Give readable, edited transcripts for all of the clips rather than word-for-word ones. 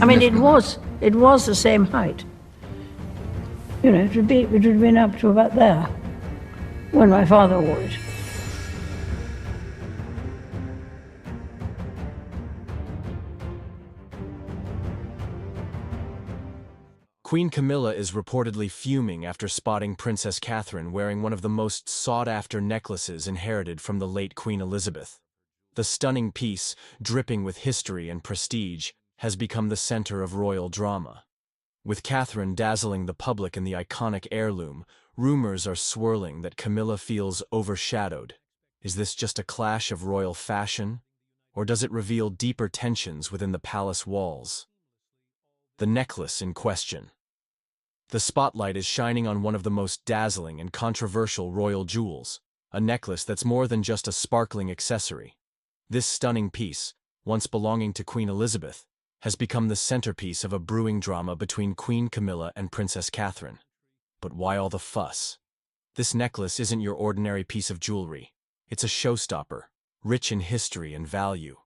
I mean, significantly. it was the same height. You know, it would have been up to about there when my father wore it. Queen Camilla is reportedly fuming after spotting Princess Catherine wearing one of the most sought-after necklaces inherited from the late Queen Elizabeth. The stunning piece, dripping with history and prestige, has become the center of royal drama. With Catherine dazzling the public in the iconic heirloom, rumors are swirling that Camilla feels overshadowed. Is this just a clash of royal fashion? Or does it reveal deeper tensions within the palace walls? The necklace in question. The spotlight is shining on one of the most dazzling and controversial royal jewels, a necklace that's more than just a sparkling accessory. This stunning piece, once belonging to Queen Elizabeth, has become the centerpiece of a brewing drama between Queen Camilla and Princess Catherine. But why all the fuss? This necklace isn't your ordinary piece of jewelry. It's a showstopper, rich in history and value.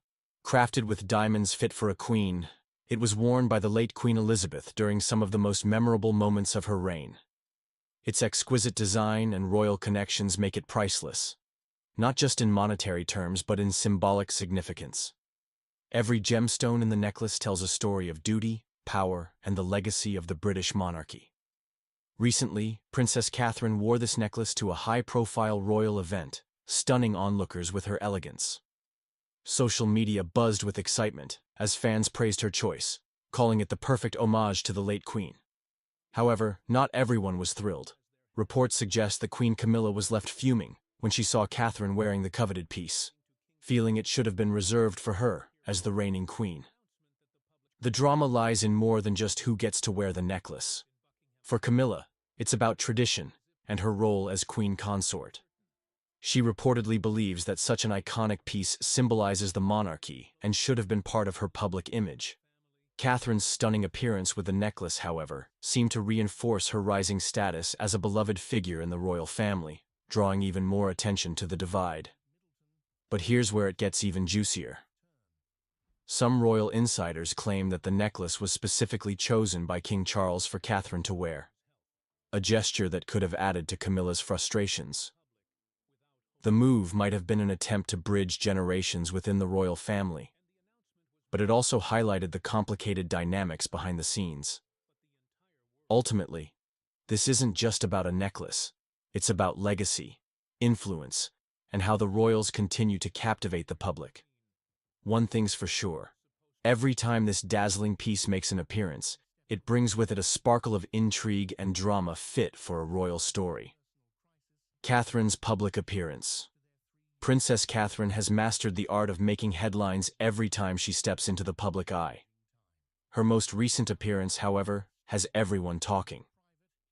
Crafted with diamonds fit for a queen, it was worn by the late Queen Elizabeth during some of the most memorable moments of her reign. Its exquisite design and royal connections make it priceless, not just in monetary terms but in symbolic significance. Every gemstone in the necklace tells a story of duty, power, and the legacy of the British monarchy. Recently, Princess Catherine wore this necklace to a high-profile royal event, stunning onlookers with her elegance. Social media buzzed with excitement as fans praised her choice, calling it the perfect homage to the late queen. However, not everyone was thrilled. Reports suggest that Queen Camilla was left fuming when she saw Catherine wearing the coveted piece, feeling it should have been reserved for her as the reigning queen. The drama lies in more than just who gets to wear the necklace. For Camilla, it's about tradition and her role as queen consort. She reportedly believes that such an iconic piece symbolizes the monarchy and should have been part of her public image. Catherine's stunning appearance with the necklace, however, seemed to reinforce her rising status as a beloved figure in the royal family, drawing even more attention to the divide. But here's where it gets even juicier. Some royal insiders claim that the necklace was specifically chosen by King Charles for Catherine to wear, a gesture that could have added to Camilla's frustrations. The move might have been an attempt to bridge generations within the royal family, but it also highlighted the complicated dynamics behind the scenes. Ultimately, this isn't just about a necklace, it's about legacy, influence, and how the royals continue to captivate the public. One thing's for sure, every time this dazzling piece makes an appearance, it brings with it a sparkle of intrigue and drama fit for a royal story. Catherine's public appearance. Princess Catherine has mastered the art of making headlines every time she steps into the public eye. Her most recent appearance, however, has everyone talking.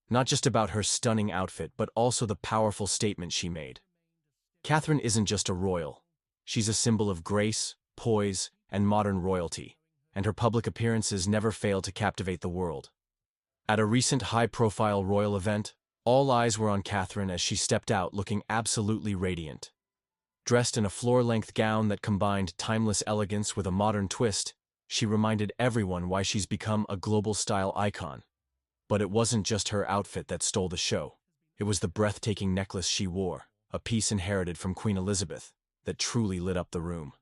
Not just about her stunning outfit, but also the powerful statement she made. Catherine isn't just a royal. She's a symbol of grace, poise, and modern royalty, and her public appearances never fail to captivate the world. At a recent high-profile royal event, all eyes were on Catherine as she stepped out looking absolutely radiant. Dressed in a floor-length gown that combined timeless elegance with a modern twist, she reminded everyone why she's become a global-style icon. But it wasn't just her outfit that stole the show. It was the breathtaking necklace she wore, a piece inherited from Queen Elizabeth, that truly lit up the room.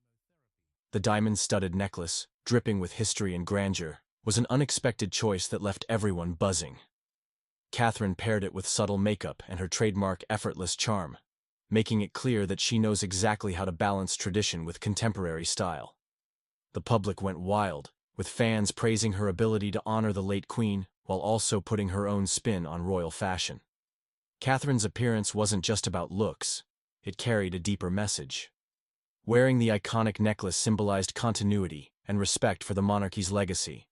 The diamond-studded necklace, dripping with history and grandeur, was an unexpected choice that left everyone buzzing. Catherine paired it with subtle makeup and her trademark effortless charm, making it clear that she knows exactly how to balance tradition with contemporary style. The public went wild, with fans praising her ability to honor the late queen while also putting her own spin on royal fashion. Catherine's appearance wasn't just about looks, it carried a deeper message. Wearing the iconic necklace symbolized continuity and respect for the monarchy's legacy.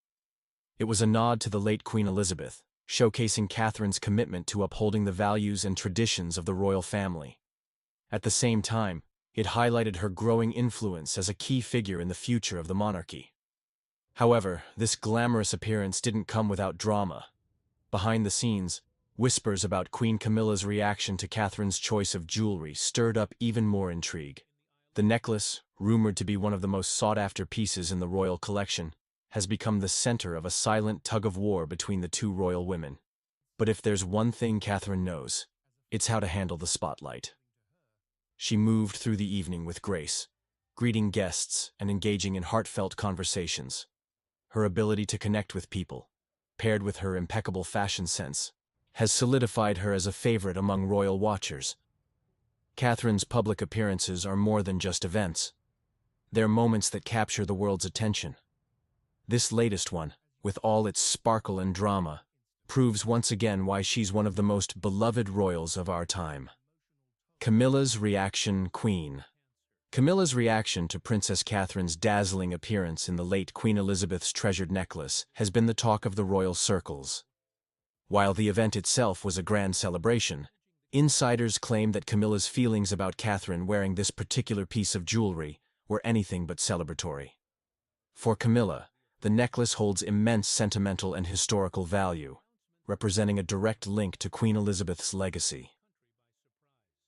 It was a nod to the late Queen Elizabeth, showcasing Catherine's commitment to upholding the values and traditions of the royal family. At the same time, it highlighted her growing influence as a key figure in the future of the monarchy. However, this glamorous appearance didn't come without drama. Behind the scenes, whispers about Queen Camilla's reaction to Catherine's choice of jewelry stirred up even more intrigue. The necklace, rumored to be one of the most sought-after pieces in the royal collection, has become the center of a silent tug-of-war between the two royal women. But if there's one thing Catherine knows, it's how to handle the spotlight. She moved through the evening with grace, greeting guests and engaging in heartfelt conversations. Her ability to connect with people, paired with her impeccable fashion sense, has solidified her as a favorite among royal watchers. Catherine's public appearances are more than just events. They're moments that capture the world's attention. This latest one, with all its sparkle and drama, proves once again why she's one of the most beloved royals of our time. Camilla's reaction, Queen. Camilla's reaction to Princess Catherine's dazzling appearance in the late Queen Elizabeth's treasured necklace has been the talk of the royal circles. While the event itself was a grand celebration, insiders claim that Camilla's feelings about Catherine wearing this particular piece of jewelry were anything but celebratory. For Camilla, the necklace holds immense sentimental and historical value, representing a direct link to Queen Elizabeth's legacy.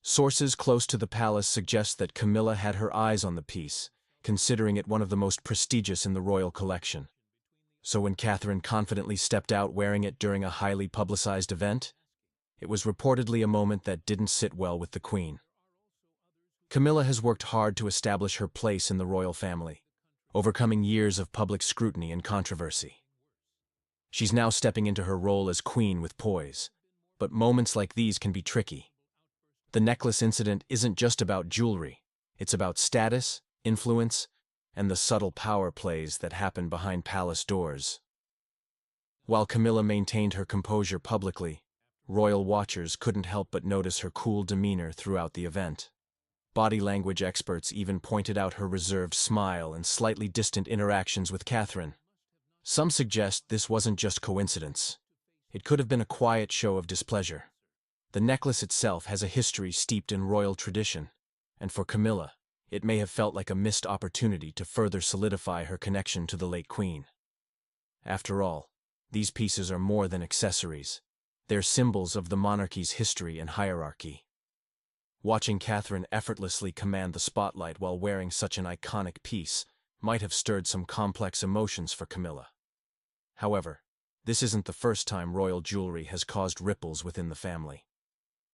Sources close to the palace suggest that Camilla had her eyes on the piece, considering it one of the most prestigious in the royal collection. So when Catherine confidently stepped out wearing it during a highly publicized event, it was reportedly a moment that didn't sit well with the Queen. Camilla has worked hard to establish her place in the royal family, overcoming years of public scrutiny and controversy. She's now stepping into her role as Queen with poise, but moments like these can be tricky. The necklace incident isn't just about jewelry, it's about status, influence, and the subtle power plays that happen behind palace doors. While Camilla maintained her composure publicly, royal watchers couldn't help but notice her cool demeanor throughout the event. Body language experts even pointed out her reserved smile and slightly distant interactions with Catherine. Some suggest this wasn't just coincidence. It could have been a quiet show of displeasure. The necklace itself has a history steeped in royal tradition, and for Camilla, it may have felt like a missed opportunity to further solidify her connection to the late Queen. After all, these pieces are more than accessories. They're symbols of the monarchy's history and hierarchy. Watching Catherine effortlessly command the spotlight while wearing such an iconic piece might have stirred some complex emotions for Camilla. However, this isn't the first time royal jewelry has caused ripples within the family.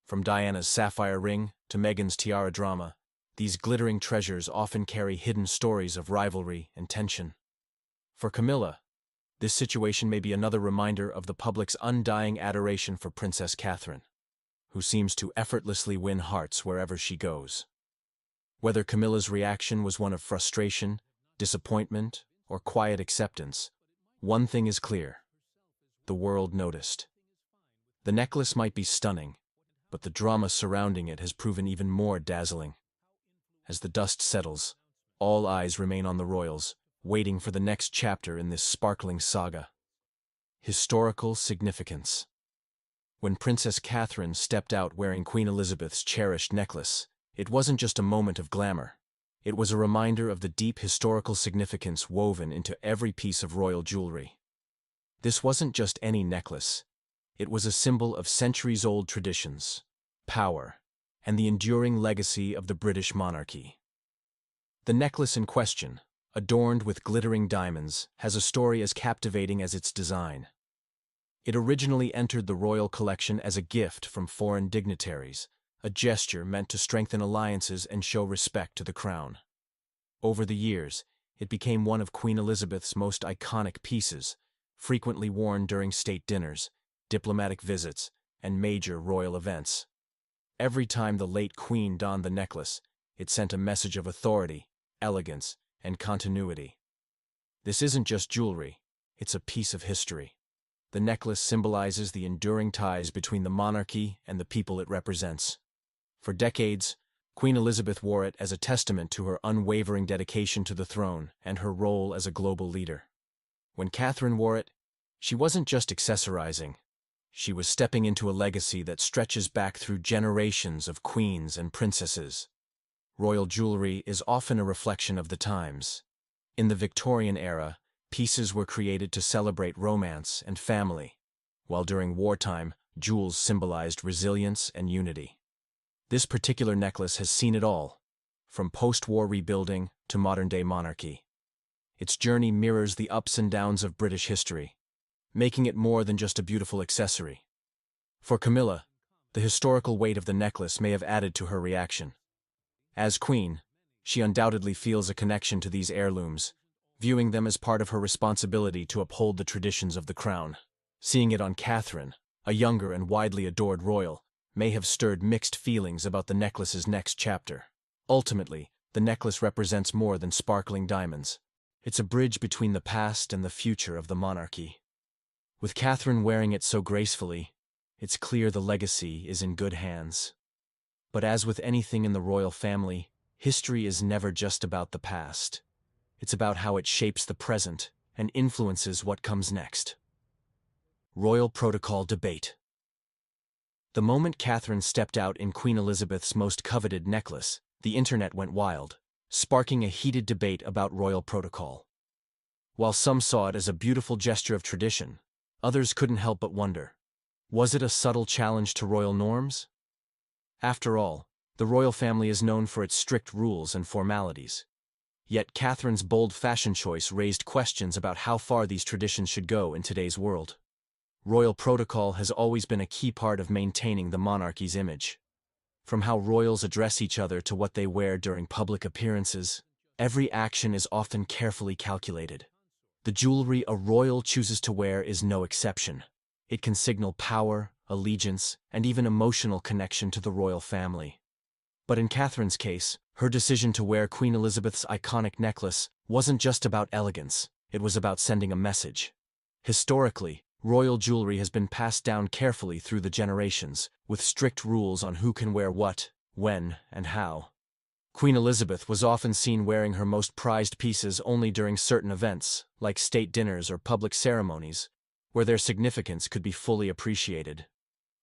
From Diana's sapphire ring to Meghan's tiara drama, these glittering treasures often carry hidden stories of rivalry and tension. For Camilla, this situation may be another reminder of the public's undying adoration for Princess Catherine, who seems to effortlessly win hearts wherever she goes. Whether Camilla's reaction was one of frustration, disappointment, or quiet acceptance, one thing is clear: the world noticed. The necklace might be stunning, but the drama surrounding it has proven even more dazzling. As the dust settles, all eyes remain on the royals, waiting for the next chapter in this sparkling saga. Historical significance. When Princess Catherine stepped out wearing Queen Elizabeth's cherished necklace, it wasn't just a moment of glamour. It was a reminder of the deep historical significance woven into every piece of royal jewelry. This wasn't just any necklace. It was a symbol of centuries-old traditions, power, and the enduring legacy of the British monarchy. The necklace in question, adorned with glittering diamonds, has a story as captivating as its design. It originally entered the royal collection as a gift from foreign dignitaries, a gesture meant to strengthen alliances and show respect to the crown. Over the years, it became one of Queen Elizabeth's most iconic pieces, frequently worn during state dinners, diplomatic visits, and major royal events. Every time the late Queen donned the necklace, it sent a message of authority, elegance, and continuity. This isn't just jewelry, it's a piece of history. The necklace symbolizes the enduring ties between the monarchy and the people it represents. For decades, Queen Elizabeth wore it as a testament to her unwavering dedication to the throne and her role as a global leader. When Catherine wore it, she wasn't just accessorizing. She was stepping into a legacy that stretches back through generations of queens and princesses. Royal jewelry is often a reflection of the times. In the Victorian era, pieces were created to celebrate romance and family, while during wartime, jewels symbolized resilience and unity. This particular necklace has seen it all, from post-war rebuilding to modern-day monarchy. Its journey mirrors the ups and downs of British history, making it more than just a beautiful accessory. For Camilla, the historical weight of the necklace may have added to her reaction. As queen, she undoubtedly feels a connection to these heirlooms, viewing them as part of her responsibility to uphold the traditions of the crown. Seeing it on Catherine, a younger and widely adored royal, may have stirred mixed feelings about the necklace's next chapter. Ultimately, the necklace represents more than sparkling diamonds. It's a bridge between the past and the future of the monarchy. With Catherine wearing it so gracefully, it's clear the legacy is in good hands. But as with anything in the royal family, history is never just about the past. It's about how it shapes the present and influences what comes next. Royal Protocol Debate. The moment Catherine stepped out in Queen Elizabeth's most coveted necklace, the internet went wild, sparking a heated debate about royal protocol. While some saw it as a beautiful gesture of tradition, others couldn't help but wonder, was it a subtle challenge to royal norms? After all, the royal family is known for its strict rules and formalities. Yet Catherine's bold fashion choice raised questions about how far these traditions should go in today's world. Royal protocol has always been a key part of maintaining the monarchy's image. From how royals address each other to what they wear during public appearances, every action is often carefully calculated. The jewelry a royal chooses to wear is no exception. It can signal power, allegiance, and even emotional connection to the royal family. But in Catherine's case, her decision to wear Queen Elizabeth's iconic necklace wasn't just about elegance, it was about sending a message. Historically, royal jewelry has been passed down carefully through the generations, with strict rules on who can wear what, when, and how. Queen Elizabeth was often seen wearing her most prized pieces only during certain events, like state dinners or public ceremonies, where their significance could be fully appreciated.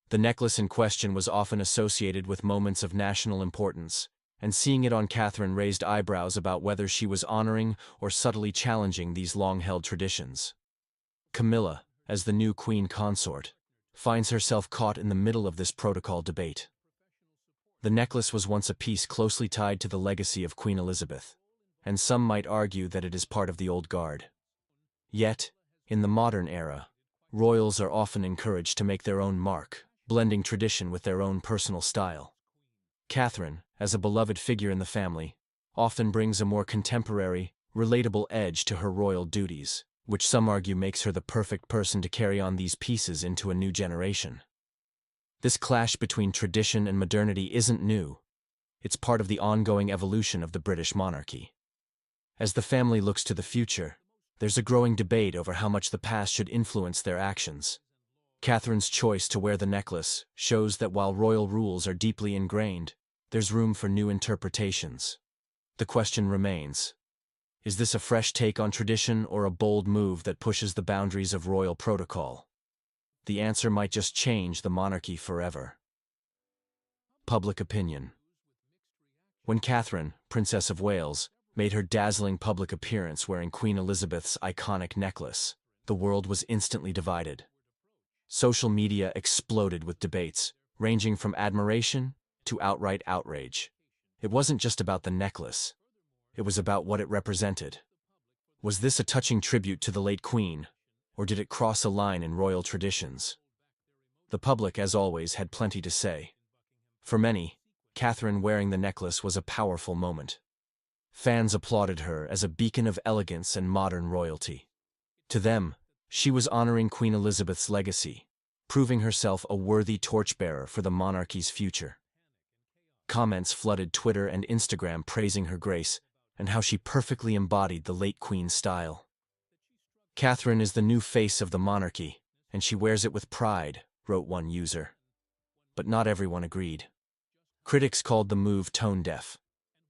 The necklace in question was often associated with moments of national importance, and seeing it on Catherine raised eyebrows about whether she was honoring or subtly challenging these long-held traditions. Camilla, as the new queen consort, finds herself caught in the middle of this protocol debate. The necklace was once a piece closely tied to the legacy of Queen Elizabeth, and some might argue that it is part of the old guard. Yet, in the modern era, royals are often encouraged to make their own mark, blending tradition with their own personal style. Catherine, as a beloved figure in the family, often brings a more contemporary, relatable edge to her royal duties, which some argue makes her the perfect person to carry on these pieces into a new generation. This clash between tradition and modernity isn't new. It's part of the ongoing evolution of the British monarchy. As the family looks to the future, there's a growing debate over how much the past should influence their actions. Catherine's choice to wear the necklace shows that while royal rules are deeply ingrained, there's room for new interpretations. The question remains, is this a fresh take on tradition or a bold move that pushes the boundaries of royal protocol? The answer might just change the monarchy forever. Public opinion. When Catherine, Princess of Wales, made her dazzling public appearance wearing Queen Elizabeth's iconic necklace, the world was instantly divided. Social media exploded with debates, ranging from admiration to outright outrage. It wasn't just about the necklace. It was about what it represented. Was this a touching tribute to the late Queen, or did it cross a line in royal traditions? The public, as always, had plenty to say. For many, Catherine wearing the necklace was a powerful moment. Fans applauded her as a beacon of elegance and modern royalty. To them, she was honoring Queen Elizabeth's legacy, proving herself a worthy torchbearer for the monarchy's future. Comments flooded Twitter and Instagram praising her grace and how she perfectly embodied the late Queen's style. Catherine is the new face of the monarchy, and she wears it with pride, wrote one user. But not everyone agreed. Critics called the move tone-deaf,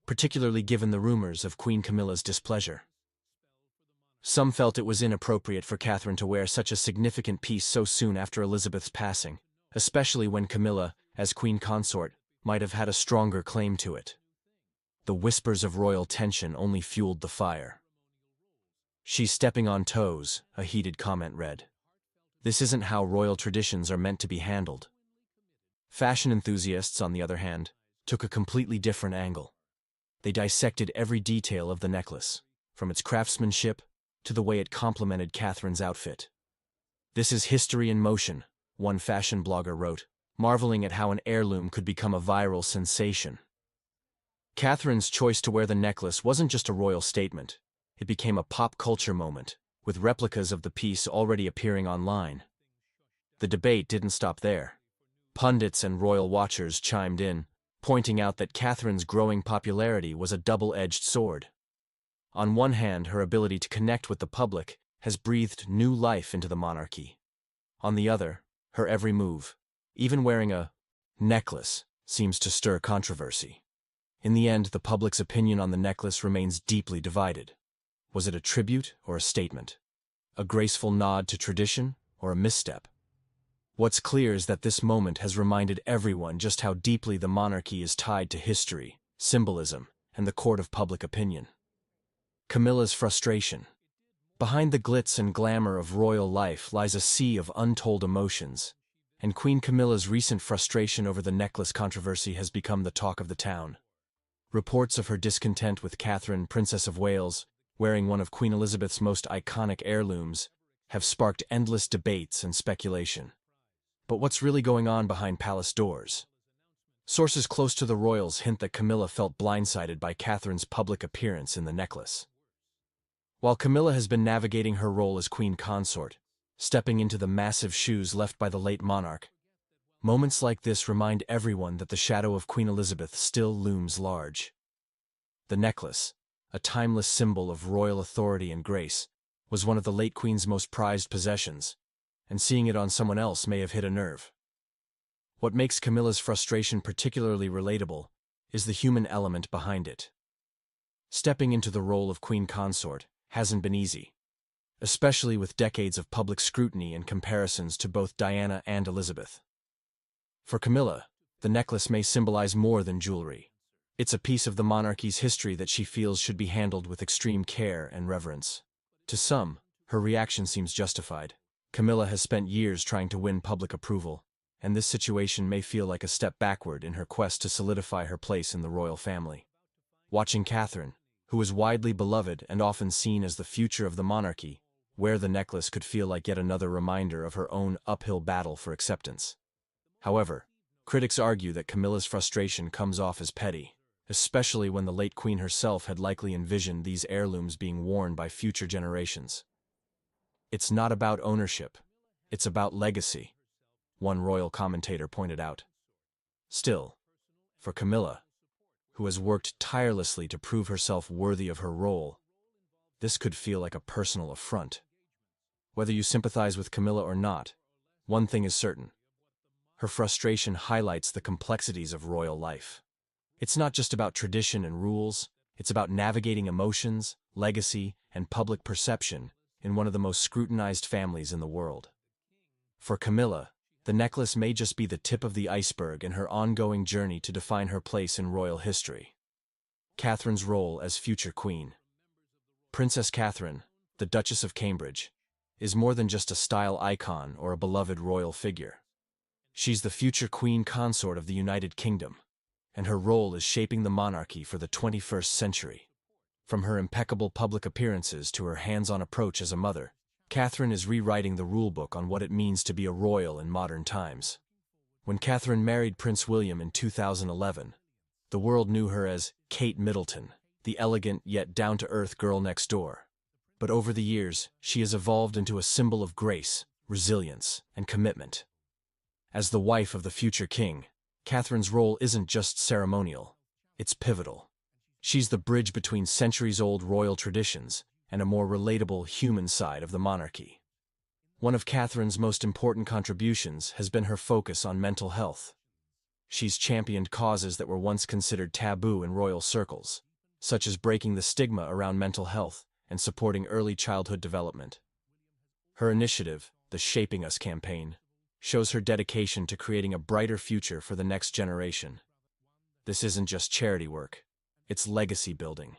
particularly given the rumors of Queen Camilla's displeasure. Some felt it was inappropriate for Catherine to wear such a significant piece so soon after Elizabeth's passing, especially when Camilla, as queen consort, might have had a stronger claim to it. The whispers of royal tension only fueled the fire. "She's stepping on toes," a heated comment read. "This isn't how royal traditions are meant to be handled." Fashion enthusiasts, on the other hand, took a completely different angle. They dissected every detail of the necklace, from its craftsmanship to the way it complemented Catherine's outfit. "This is history in motion," one fashion blogger wrote, marveling at how an heirloom could become a viral sensation. Catherine's choice to wear the necklace wasn't just a royal statement. It became a pop culture moment, with replicas of the piece already appearing online. The debate didn't stop there. Pundits and royal watchers chimed in, pointing out that Catherine's growing popularity was a double-edged sword. On one hand, her ability to connect with the public has breathed new life into the monarchy. On the other, her every move, even wearing a necklace, seems to stir controversy. In the end, the public's opinion on the necklace remains deeply divided. Was it a tribute or a statement? A graceful nod to tradition or a misstep? What's clear is that this moment has reminded everyone just how deeply the monarchy is tied to history, symbolism, and the court of public opinion. Camilla's frustration. Behind the glitz and glamour of royal life lies a sea of untold emotions, and Queen Camilla's recent frustration over the necklace controversy has become the talk of the town. Reports of her discontent with Catherine, Princess of Wales, wearing one of Queen Elizabeth's most iconic heirlooms, have sparked endless debates and speculation. But what's really going on behind palace doors? Sources close to the royals hint that Camilla felt blindsided by Catherine's public appearance in the necklace. While Camilla has been navigating her role as queen consort, stepping into the massive shoes left by the late monarch, moments like this remind everyone that the shadow of Queen Elizabeth still looms large. The necklace, a timeless symbol of royal authority and grace, was one of the late queen's most prized possessions, and seeing it on someone else may have hit a nerve. What makes Camilla's frustration particularly relatable is the human element behind it. Stepping into the role of queen consort hasn't been easy, especially with decades of public scrutiny and comparisons to both Diana and Elizabeth. For Camilla, the necklace may symbolize more than jewelry. It's a piece of the monarchy's history that she feels should be handled with extreme care and reverence. To some, her reaction seems justified. Camilla has spent years trying to win public approval, and this situation may feel like a step backward in her quest to solidify her place in the royal family. Watching Catherine, who is widely beloved and often seen as the future of the monarchy, wear the necklace could feel like yet another reminder of her own uphill battle for acceptance. However, critics argue that Camilla's frustration comes off as petty, especially when the late queen herself had likely envisioned these heirlooms being worn by future generations. "It's not about ownership, it's about legacy," one royal commentator pointed out. Still, for Camilla, who has worked tirelessly to prove herself worthy of her role, this could feel like a personal affront. Whether you sympathize with Camilla or not, one thing is certain. Her frustration highlights the complexities of royal life. It's not just about tradition and rules, it's about navigating emotions, legacy, and public perception in one of the most scrutinized families in the world. For Camilla, the necklace may just be the tip of the iceberg in her ongoing journey to define her place in royal history. Catherine's role as future queen. Princess Catherine, the Duchess of Cambridge, is more than just a style icon or a beloved royal figure. She's the future queen consort of the United Kingdom, and her role is shaping the monarchy for the 21st century. From her impeccable public appearances to her hands-on approach as a mother, Catherine is rewriting the rulebook on what it means to be a royal in modern times. When Catherine married Prince William in 2011, the world knew her as Kate Middleton, the elegant yet down-to-earth girl next door. But over the years, she has evolved into a symbol of grace, resilience, and commitment. As the wife of the future king, Catherine's role isn't just ceremonial, it's pivotal. She's the bridge between centuries-old royal traditions and a more relatable human side of the monarchy. One of Catherine's most important contributions has been her focus on mental health. She's championed causes that were once considered taboo in royal circles, such as breaking the stigma around mental health and supporting early childhood development. Her initiative, the Shaping Us campaign, shows her dedication to creating a brighter future for the next generation. This isn't just charity work. It's legacy building.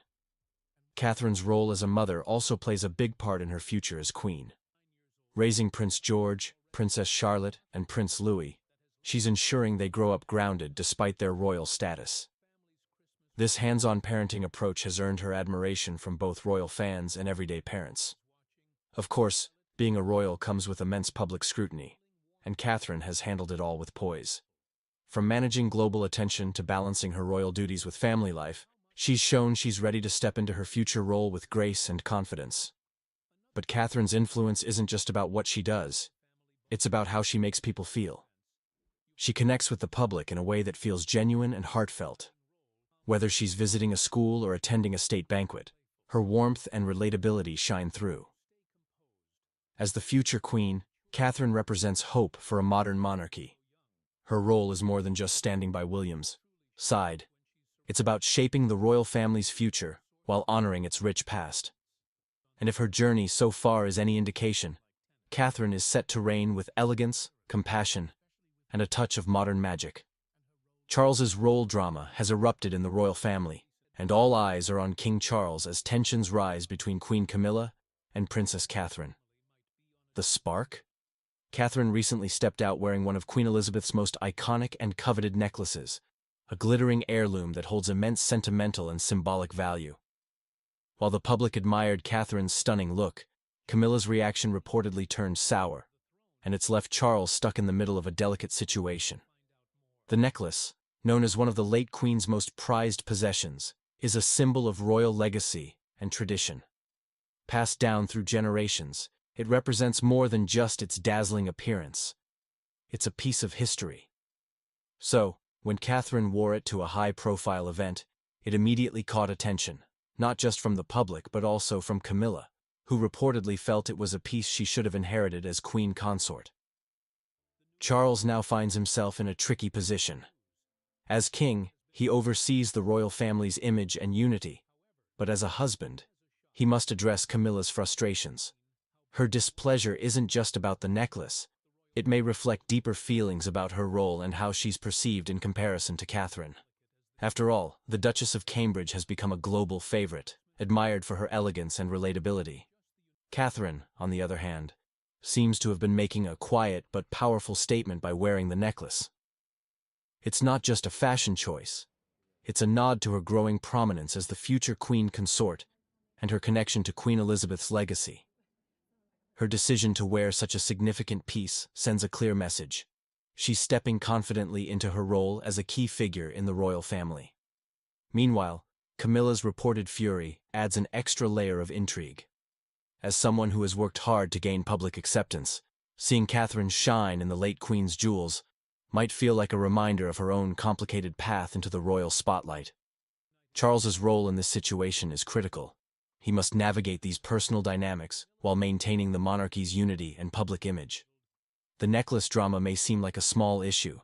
Catherine's role as a mother also plays a big part in her future as queen. Raising Prince George, Princess Charlotte, and Prince Louis, she's ensuring they grow up grounded despite their royal status. This hands-on parenting approach has earned her admiration from both royal fans and everyday parents. Of course, being a royal comes with immense public scrutiny, and Catherine has handled it all with poise. From managing global attention to balancing her royal duties with family life, she's shown she's ready to step into her future role with grace and confidence. But Catherine's influence isn't just about what she does, it's about how she makes people feel. She connects with the public in a way that feels genuine and heartfelt. Whether she's visiting a school or attending a state banquet, her warmth and relatability shine through. As the future queen, Catherine represents hope for a modern monarchy. Her role is more than just standing by William's side. It's about shaping the royal family's future while honoring its rich past. And if her journey so far is any indication, Catherine is set to reign with elegance, compassion, and a touch of modern magic. Charles's role drama has erupted in the royal family, and all eyes are on King Charles as tensions rise between Queen Camilla and Princess Catherine. The spark? Catherine recently stepped out wearing one of Queen Elizabeth's most iconic and coveted necklaces, a glittering heirloom that holds immense sentimental and symbolic value. While the public admired Catherine's stunning look, Camilla's reaction reportedly turned sour, and it's left Charles stuck in the middle of a delicate situation. The necklace, known as one of the late Queen's most prized possessions, is a symbol of royal legacy and tradition. Passed down through generations, it represents more than just its dazzling appearance. It's a piece of history. So, when Catherine wore it to a high-profile event, it immediately caught attention, not just from the public but also from Camilla, who reportedly felt it was a piece she should have inherited as queen consort. Charles now finds himself in a tricky position. As king, he oversees the royal family's image and unity, but as a husband, he must address Camilla's frustrations. Her displeasure isn't just about the necklace. It may reflect deeper feelings about her role and how she's perceived in comparison to Catherine. After all, the Duchess of Cambridge has become a global favorite, admired for her elegance and relatability. Catherine, on the other hand, seems to have been making a quiet but powerful statement by wearing the necklace. It's not just a fashion choice. It's a nod to her growing prominence as the future queen consort and her connection to Queen Elizabeth's legacy. Her decision to wear such a significant piece sends a clear message. She's stepping confidently into her role as a key figure in the royal family. Meanwhile, Camilla's reported fury adds an extra layer of intrigue. As someone who has worked hard to gain public acceptance, seeing Catherine shine in the late Queen's jewels might feel like a reminder of her own complicated path into the royal spotlight. Charles's role in this situation is critical. He must navigate these personal dynamics while maintaining the monarchy's unity and public image. The necklace drama may seem like a small issue,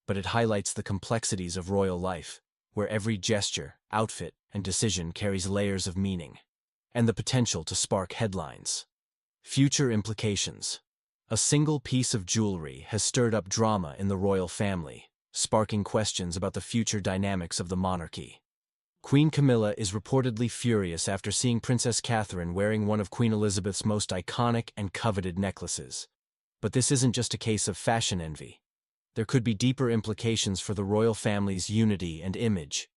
but it highlights the complexities of royal life, where every gesture, outfit, and decision carries layers of meaning, and the potential to spark headlines. Future implications. A single piece of jewelry has stirred up drama in the royal family, sparking questions about the future dynamics of the monarchy. Queen Camilla is reportedly furious after seeing Princess Catherine wearing one of Queen Elizabeth's most iconic and coveted necklaces. But this isn't just a case of fashion envy. There could be deeper implications for the royal family's unity and image.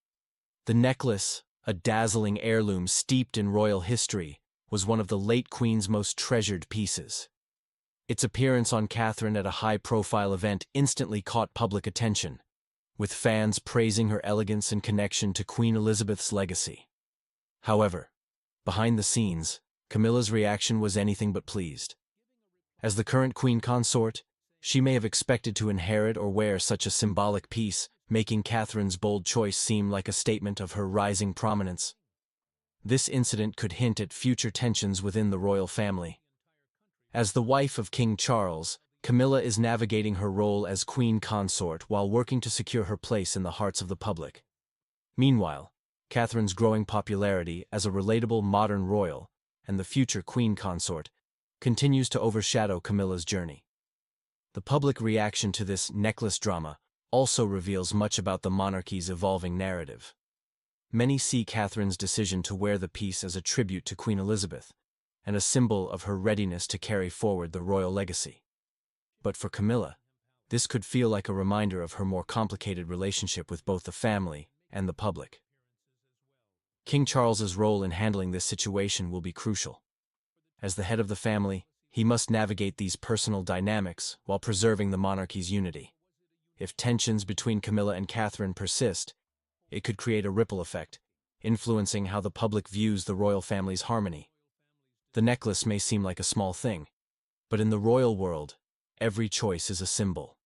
The necklace, a dazzling heirloom steeped in royal history, was one of the late Queen's most treasured pieces. Its appearance on Catherine at a high-profile event instantly caught public attention, with fans praising her elegance and connection to Queen Elizabeth's legacy. However, behind the scenes, Camilla's reaction was anything but pleased. As the current queen consort, she may have expected to inherit or wear such a symbolic piece, making Catherine's bold choice seem like a statement of her rising prominence. This incident could hint at future tensions within the royal family. As the wife of King Charles, Camilla is navigating her role as queen consort while working to secure her place in the hearts of the public. Meanwhile, Catherine's growing popularity as a relatable modern royal and the future queen consort continues to overshadow Camilla's journey. The public reaction to this necklace drama also reveals much about the monarchy's evolving narrative. Many see Catherine's decision to wear the piece as a tribute to Queen Elizabeth and a symbol of her readiness to carry forward the royal legacy. But for Camilla, this could feel like a reminder of her more complicated relationship with both the family and the public. King Charles's role in handling this situation will be crucial. As the head of the family, he must navigate these personal dynamics while preserving the monarchy's unity. If tensions between Camilla and Catherine persist, it could create a ripple effect, influencing how the public views the royal family's harmony. The necklace may seem like a small thing, but in the royal world, every choice is a symbol.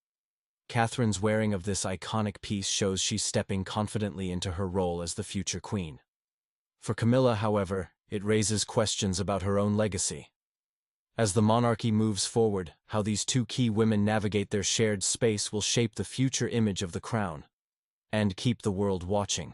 Catherine's wearing of this iconic piece shows she's stepping confidently into her role as the future queen. For Camilla, however, it raises questions about her own legacy. As the monarchy moves forward, how these two key women navigate their shared space will shape the future image of the crown and keep the world watching.